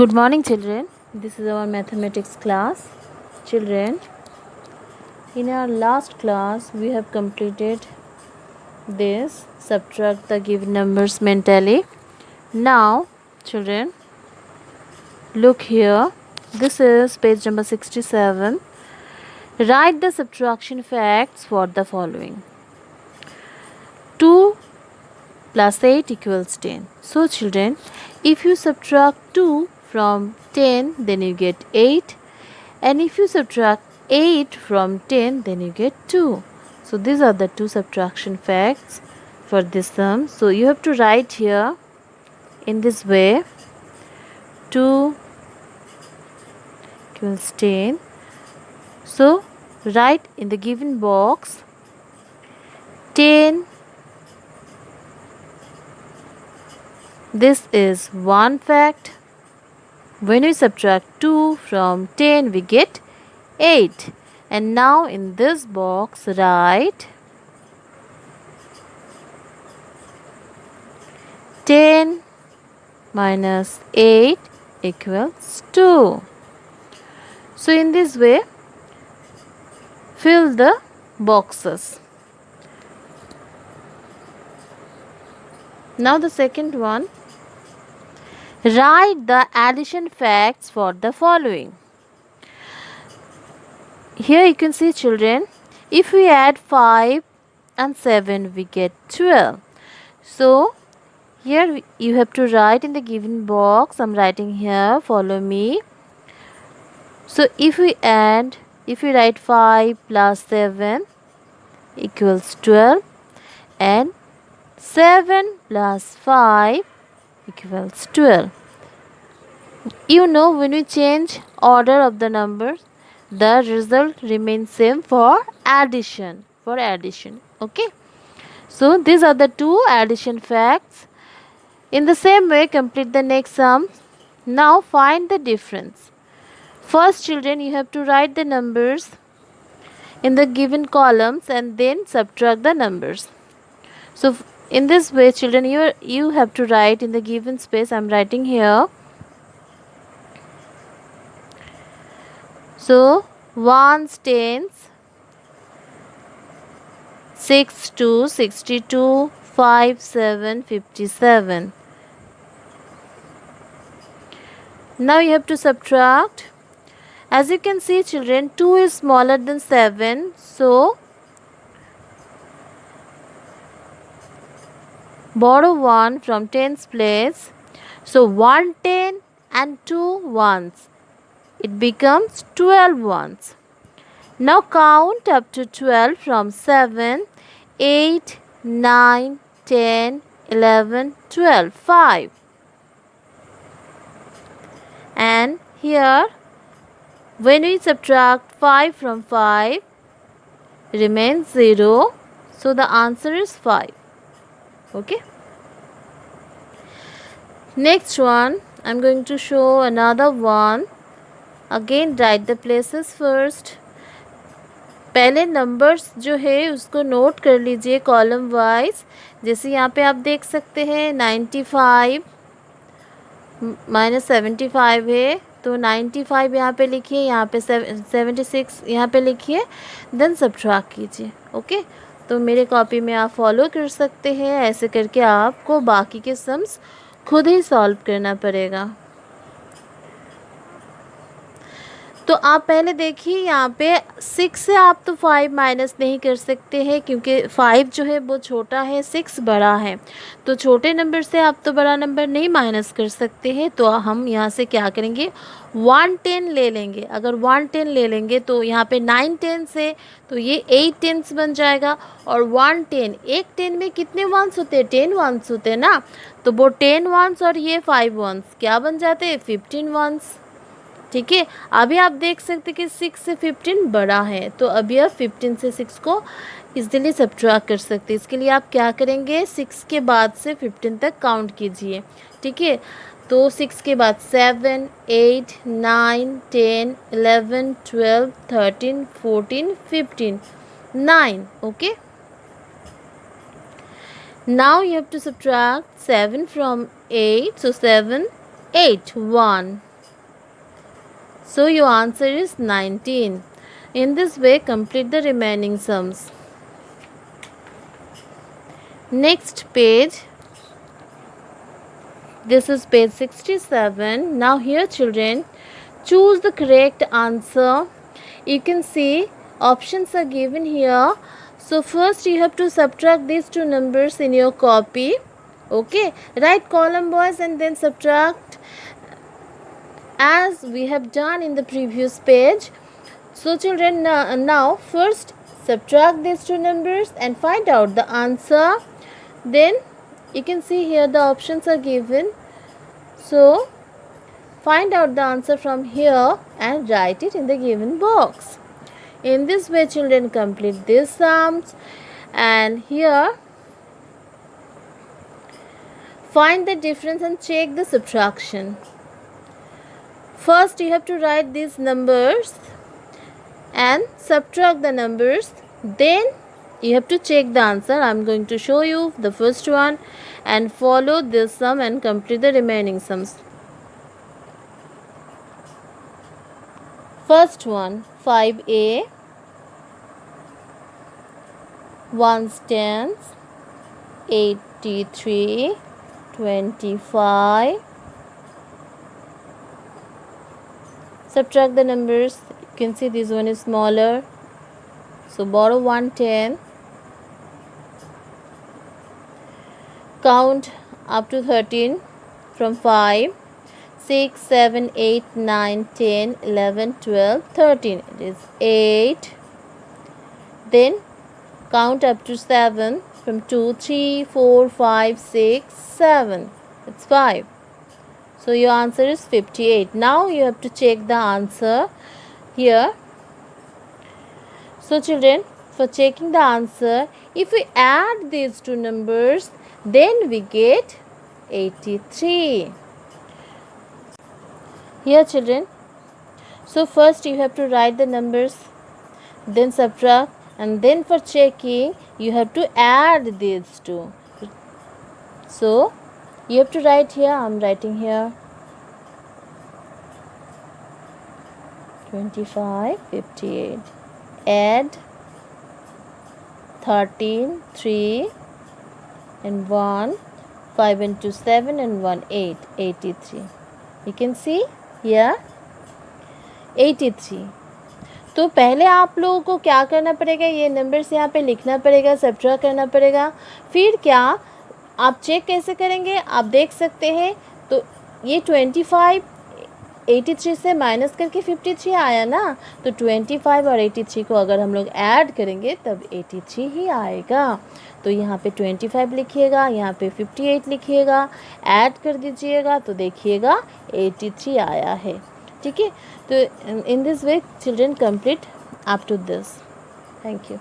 Good morning, children. This is our mathematics class. Children, in our last class, we have completed this subtract the given numbers mentally. Now, children, look here. This is page number 67. Write the subtraction facts for the following: 2 plus 8 equals 10. So, children, if you subtract 2 from 10, then you get 8. And if you subtract 8 from 10, then you get 2. So these are the two subtraction facts for this sum. So you have to write here in this way: 2 equals 10. So write in the given box 10. This is one fact. When we subtract 2 from 10, we get 8. And now in this box, write 10 minus 8 equals 2. So in this way, fill the boxes. Now the second one. Write the addition facts for the following. Here you can see, children, if we add 5 and 7, we get 12. So here you have to write in the given box. I'm writing here, follow me. So if we write 5 plus 7 equals 12, and 7 plus 5 equals 12. You know, when we change order of the numbers, the result remains same for addition. Okay. So these are the two addition facts. In the same way, complete the next sum. Now find the difference. First, children, you have to write the numbers in the given columns and then subtract the numbers. So in this way, children, you have to write in the given space. I'm writing here. So 1s, 10s, 6 2, 62, 5 7, 57. Now you have to subtract. As you can see, children, 2 is smaller than 7. So borrow 1 from 10's place. So 1 10 and 2 ones. It becomes 12 ones. Now count up to 12 from 7, 8, 9, 10, 11, 12, 5. And here, when we subtract 5 from 5, remains 0. So the answer is 5. Okay. Next one, I'm going to show another one. Again, write the places first. पहले numbers जो है उसको note कर लीजिए column wise. जैसे यहाँ पे आप देख सकते हैं 95 माइनस 75 है, तो 95 यहाँ पे लिखिए, यहाँ पे 76 यहाँ पे लिखिए, देन सब्ट्रैक्ट कीजिए. ओके, तो मेरे कॉपी में आप फॉलो कर सकते हैं. ऐसे करके आपको बाकी के सम्स खुद ही सॉल्व करना पड़ेगा. तो आप पहले देखिए, यहाँ पे 6 से आप तो 5 माइनस नहीं कर सकते हैं क्योंकि 5 जो है वो छोटा है, 6 बड़ा है. तो छोटे नंबर से आप तो बड़ा नंबर नहीं माइनस कर सकते हैं. तो हम यहाँ से क्या करेंगे, 110 ले लेंगे. अगर 110 ले लेंगे तो यहाँ पे 9 10 है, तो ये 8 10 बन जाएगा. और 110, एक 10 में कितने वंस होते हैं, 10 वंस होते हैं ना. तो वो 10 वंस और ये 5 वंस क्या बन जाते हैं, 15 वंस. ठीक है, अभी आप देख सकते हैं कि 6 से 15 बड़ा है, तो अभी आप 15 से 6 को इजीली सब्ट्रैक्ट कर सकते हैं. इसके लिए आप क्या करेंगे, 6 के बाद से 15 तक काउंट कीजिए. ठीक है, तो 6 के बाद 7 8 9 10 11 12 13 14 15 9. Okay, now you have to subtract 7 from 8. So 7 8, 1. So your answer is 19. In this way, complete the remaining sums. Next page. This is page 67. Now here children, choose the correct answer. You can see options are given here. So first you have to subtract these two numbers in your copy. Okay, write column boys and then subtract as we have done in the previous page. So children, now first subtract these two numbers and find out the answer. Then you can see here the options are given. So find out the answer from here and write it in the given box. In this way children, complete these sums, and here find the difference and check the subtraction. First you have to write these numbers and subtract the numbers, then you have to check the answer. I am going to show you the first one and follow this sum and complete the remaining sums. First one, 5a, 1s tens, 83, 25. Subtract the numbers. You can see this one is smaller, so borrow 110. Count up to 13 from 5, 6, 7, 8, 9, 10, 11, 12, 13. It is 8. Then count up to 7 from 2, 3, 4, 5, 6, 7. It's 5. So your answer is 58. Now you have to check the answer here. So children, for checking the answer, if we add these two numbers, then we get 83. Here children, so first you have to write the numbers, then subtract, and then for checking you have to add these two. So you have to write here. I am writing here 25, 58. Add 13, 3 and 1, 5 and 2, 7 and 1, 8, 83. You can see here 83. तो पहले आप लोगों को क्या करना पड़ेगा, ये numbers यहाँ पे लिखना पड़ेगा, सब्ट्रैक्ट करना पड़ेगा. फिर क्या आप चेक कैसे करेंगे, आप देख सकते हैं. तो ये 25 83 से माइनस करके 53 आया ना, तो 25 और 83 को अगर हम लोग ऐड करेंगे तब 83 ही आएगा. तो यहाँ पे 25 लिखिएगा, यहाँ पे 58 लिखिएगा, ऐड कर दीजिएगा तो देखिएगा 83 आया है. ठीक है. तो in this way children complete up to this. Thank you.